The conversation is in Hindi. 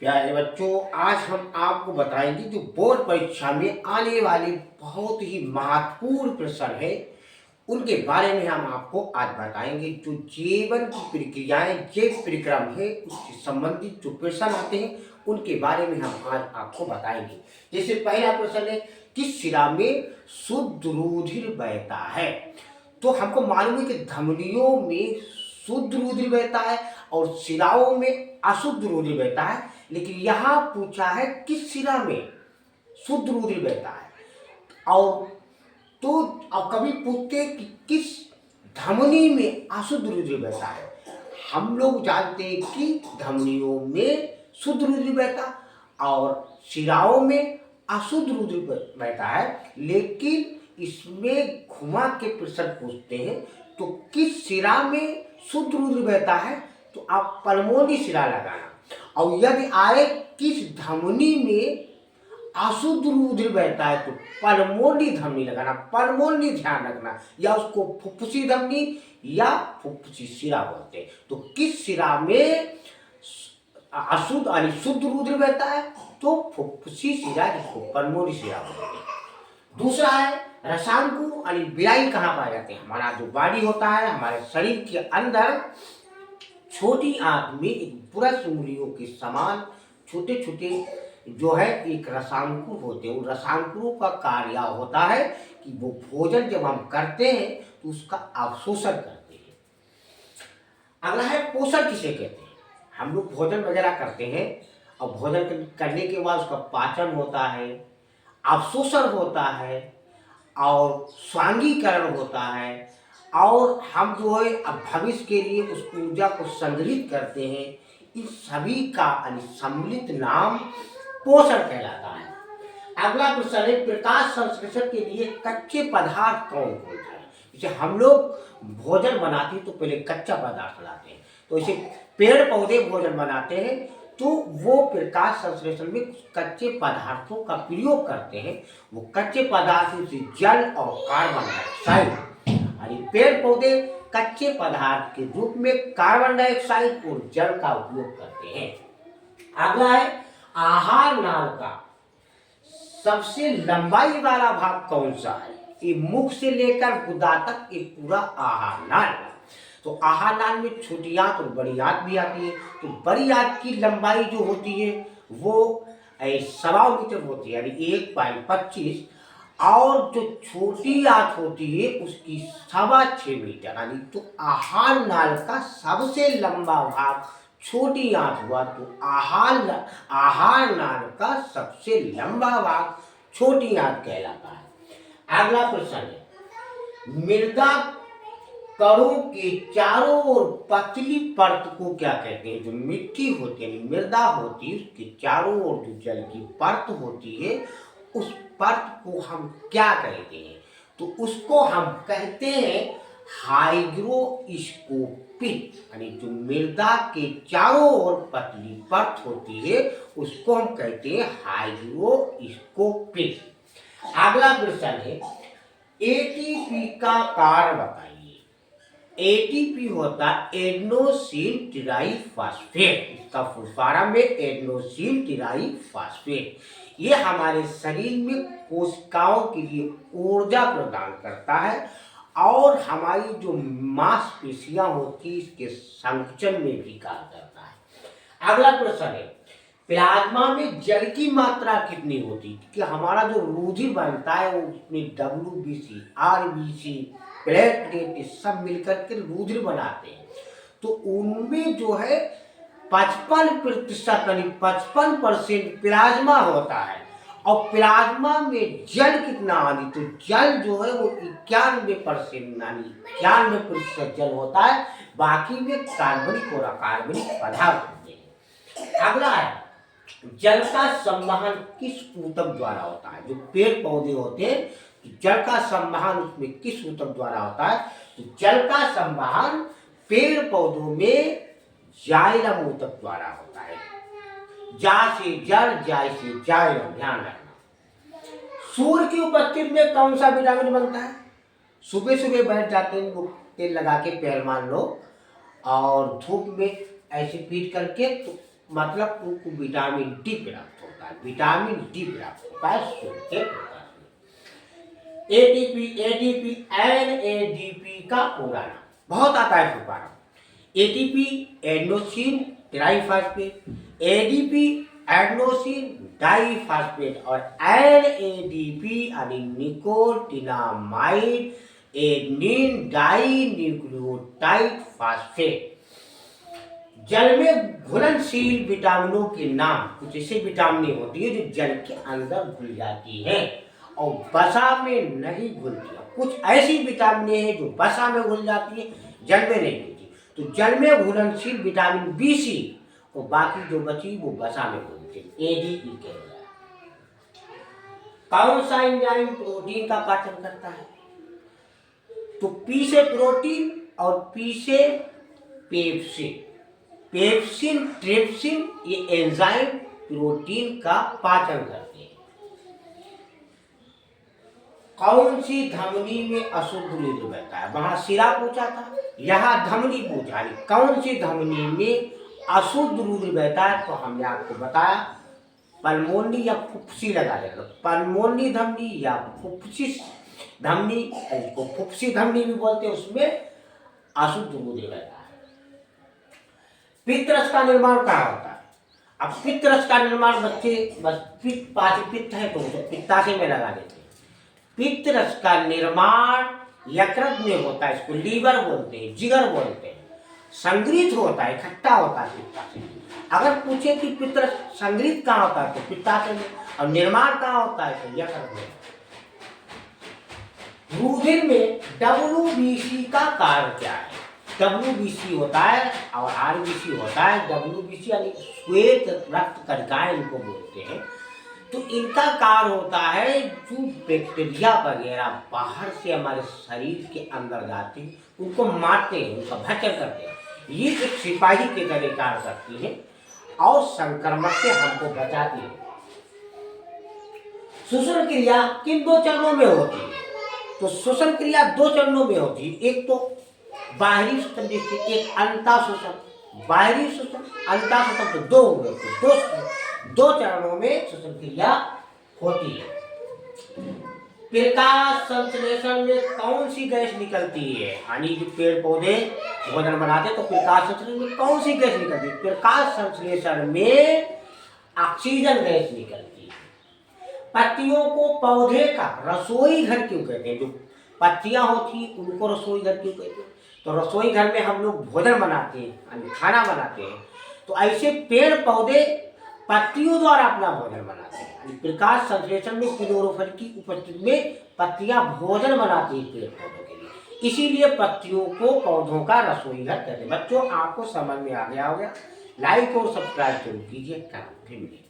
प्यारे बच्चों, आज हम आपको बताएंगे जो बोर्ड परीक्षा में आने वाले बहुत ही महत्वपूर्ण प्रश्न है उनके बारे में हम आपको आज बताएंगे। जो जीवन की प्रक्रियाएं जैव परिक्रम है उससे संबंधित जो प्रश्न आते हैं उनके बारे में हम आज आपको बताएंगे। जैसे पहला प्रश्न है, किस शिरा में शुद्ध रुधिर बहता है? तो हमको मालूम है कि धमनियों में शुद्ध रुधिर बहता है और शिराओं में अशुद्ध रुधिर बहता है, लेकिन यहाँ पूछा है किस शिरा में शुद्ध रुधिर बहता है। और तो अब कभी पूछते कि किस धमनी में अशुद्ध रुधिर बहता है। हम लोग जानते हैं कि धमनियों में शुद्ध रुधिर बहता और शिराओं में अशुद्ध रुधिर बहता है, लेकिन इसमें घुमा के प्रश्न पूछते हैं। तो किस शिरा में शुद्ध रुधिर बहता है तो आप पल्मोनी शिरा लगाना, और यदि आए किस धमनी में अशुद्ध रुधिर बहता है तो पल्मोनी धमनी लगाना। पल्मोनी ध्यान रखना, या उसको फुफ्फुसी धमनी या फुफ्फुसी शिरा बोलते हैं। तो किस शिरा में अशुद्ध यानी शुद्ध रुधिर बहता है तो फुफ्फुसी शिरा, जिसको पल्मोनी शिरा बोलते हैं। दूसरा है रसांकु यानी बिराई कहाँ पाए जाते हैं? हमारा जो बॉडी होता है, हमारे शरीर के अंदर छोटी आंत में एक ब्रश उंगलियों के समान छोटे छोटे जो है एक रसांकुर होते हैं। उन रसांकुरों का कार्य होता है कि वो भोजन जब हम करते हैं तो उसका अवशोषण करते हैं। अगला है पोषण किसे कहते हैं? हम लोग भोजन वगैरह करते हैं और भोजन करने के बाद उसका पाचन होता है, अवशोषण होता है और स्वांगीकरण होता है, और हम जो है अब भविष्य के लिए उस ऊर्जा को संग्रहित करते हैं। इन सभी का सम्मिलित नाम पोषण कहलाता है। अगला प्रश्न है, प्रकाश संश्लेषण के लिए कच्चे पदार्थ कौन कौन है? जैसे हम लोग भोजन बनाते हैं तो पहले कच्चा पदार्थ लाते हैं, तो इसे पेड़ पौधे भोजन बनाते हैं तो वो प्रकाश संश्लेषण में कच्चे पदार्थों का प्रयोग करते हैं। वो कच्चे पदार्थ से जल और कार्बन डाइऑक्साइड, पेड़ पौधे कच्चे पदार्थ के रूप में कार्बन डाइऑक्साइड और जल का उपयोग करते हैं। अगला है, आहार नाल का सबसे लंबाई वाला भाग कौन सा है? ये मुख से लेकर गुदा तक एक पूरा आहार नाल। तो आहार नाल में छोटी आंत और बड़ी आंत भी आती है। तो बड़ी आंत की लंबाई जो होती है वो 1.25 मीटर होती है, यानी 1.25, और जो छोटी आंत होती है उसकी 6.25 मीटर। यानी तो आहार नाल का सबसे लंबा भाग छोटी आंत हुआ, तो आहार नाल का सबसे लंबा भाग छोटी आंत कहलाता है। अगला प्रश्न है, मृदा कणों के चारों ओर पतली परत को क्या कहते हैं? जो मिट्टी होती है, मृदा होती है, उसके चारों ओर जो जल की परत होती है उस परत को हम क्या कहते हैं? तो उसको हम कहते हैं हाइग्रोस्कोपिक। यानी जो मृदा के चारों ओर पतली परत होती है उसको हम कहते हैं हाइग्रोस्कोपिक। अगला प्रश्न है, एटीपी का कार्य बताइए। एटीपी होता है एडेनोसिन ट्राइफॉस्फेट, इसका फुल फॉर्म में एडेनोसिन ट्राइफॉस्फेट। ये हमारे शरीर में कोशिकाओं के लिए ऊर्जा प्रदान करता है और हमारी जो मांसपेशियां होती है इसके संकुचन में भी कार्य करता है। अगला प्रश्न है, प्लाज्मा में जल की मात्रा कितनी होती है? कि हमारा जो रुधिर बनता है वो उसमें WBC, RBC, प्लेटलेट सब मिलकर के रुधिर बनाते हैं। तो उनमें जो है 55% यानी 55% प्लाज्मा होता है। और प्लाज्मा में जल कितना? यानी तो जल जो है वो 91% यानी 91% जल होता है, बाकी में कार्बनिक और अकार्बनिक पदार्थ होते हैं। अगला है, जल का संवहन किस ऊतक द्वारा होता है? जो पेड़ पौधे होते हैं तो जल का संवहन उसमें किस ऊतक द्वारा होता है? तो जल का संवहन पेड़ पौधों में जाइलम ऊतक द्वारा होता है। जा से जल, जाय से जाइलम, ध्यान रखना। सूर्य की उपस्थिति में कौन सा विटामिन बनता है? सुबह सुबह बैठ जाते हैं लोग तेल लगा के, पहलवान लोग, और धूप में ऐसे पीट करके तो मतलब उनको विटामिन डी प्राप्त होता है, विटामिन डी प्राप्त होता है सूर्य के प्रकाश में। एटीपी, एडीपी, एनएडीपी का पूरा नाम बहुत आता है दोबारा। ATP adenosine triphosphate, ADP adenosine diphosphate और एनएडीपी यानी nicotinamide adenine dinucleotide phosphate. जल में घुलनशील विटामिनों के नाम, कुछ ऐसी विटामिन होती है जो जल के अंदर घुल जाती है और वसा में नहीं घुलती। कुछ ऐसी विटामिन है जो वसा में घुल जाती है, जल में नहीं घुलती। तो जल में घुलनशील विटामिन बी सी और बाकी जो बची वो वसा में घुलती है, एडीई के। कौन सा एंजाइम प्रोटीन का पाचन करता है? तो पी से प्रोटीन और पी से पेप्सिन। पेप्सिन, ट्रिप्सिन ये एंजाइम प्रोटीन का पाचन करते हैं। कौन सी धमनी में अशुद्ध रुधिर बहता है? वहां सिरा पूछा था, यहाँ धमनी पूछा। कौन सी धमनी में अशुद्ध रुधिर बहता है? तो हमने आपको बताया पल्मोनी या फुफ्सी लगा देगा। पल्मोनी धमनी या फुफ्सी धमनी, इसको फुफ्सी धमनी भी बोलते हैं, उसमें अशुद्ध रुधिर बहता है। पित्तरस का निर्माण कहाँ होता है? अब पित्तरस का निर्माण बच्चे बस पित्त, पांच पित्त है तो पित्ताशय में लगा देते हैं। पित्तरस का निर्माण यकृत में होता है, इसको लीवर बोलते हैं, जिगर बोलते हैं। संग्रहित होता है, इकट्ठा होता है पित्ताशय में। अगर पूछे कि पित्तरस संग्रहित कहाँ होता है तो पित्ताशय में, और निर्माण कहाँ होता है तो यकृत में। रुधिर में डब्ल्यूबीसी का कार्य क्या है? डब्ल्यूबीसी होता है और आरबीसी होता है। डब्ल्यूबीसी यानी श्वेत रक्त कणिकाएं इनको बोलते हैं। तो इनका कार्य होता है जो बैक्टीरिया वगैरह बाहर से हमारे शरीर के अंदर जाते हैं उनको मारते हैं, उनका भक्षण करते हैं। ये एक सिपाही के तरह कार्य करती है और संक्रमण से हमको बचाती है। श्वसन क्रिया किन दो चरणों में होती है? तो श्वसन क्रिया दो चरणों में होती है। एक तो बाहरी श्वसन, जैसे एक अंतःश्वसन, बाहरी श्वसन, अंतःश्वसन, तो दो हो गए। दो चरणों में श्वसन क्रिया होती है। प्रकाश संश्लेषण में कौन सी गैस निकलती है? यानी जो पेड़ पौधे भोजन बनाते तो प्रकाश संश्लेषण में कौन सी गैस निकलती है? प्रकाश संश्लेषण में ऑक्सीजन गैस निकलती है। पत्तियों को पौधे का रसोई घर क्यों कहते हैं? जो पत्तियां होती हैं उनको रसोई घर क्यों कहते हैं? तो रसोई घर में हम लोग भोजन बनाते हैं, खाना बनाते हैं। तो ऐसे पेड़ पौधे पत्तियों द्वारा अपना भोजन बनाते हैं। प्रकाश संश्लेषण में क्लोरोफिल की उपस्थिति में पत्तियां भोजन बनाती हैं पेड़ पौधों के लिए, इसीलिए पत्तियों को पौधों का रसोई घर कहते हैं। बच्चों आपको समझ में आ गया होगा। लाइक और सब्सक्राइब जरूर कीजिए। फिर मिलेंगे।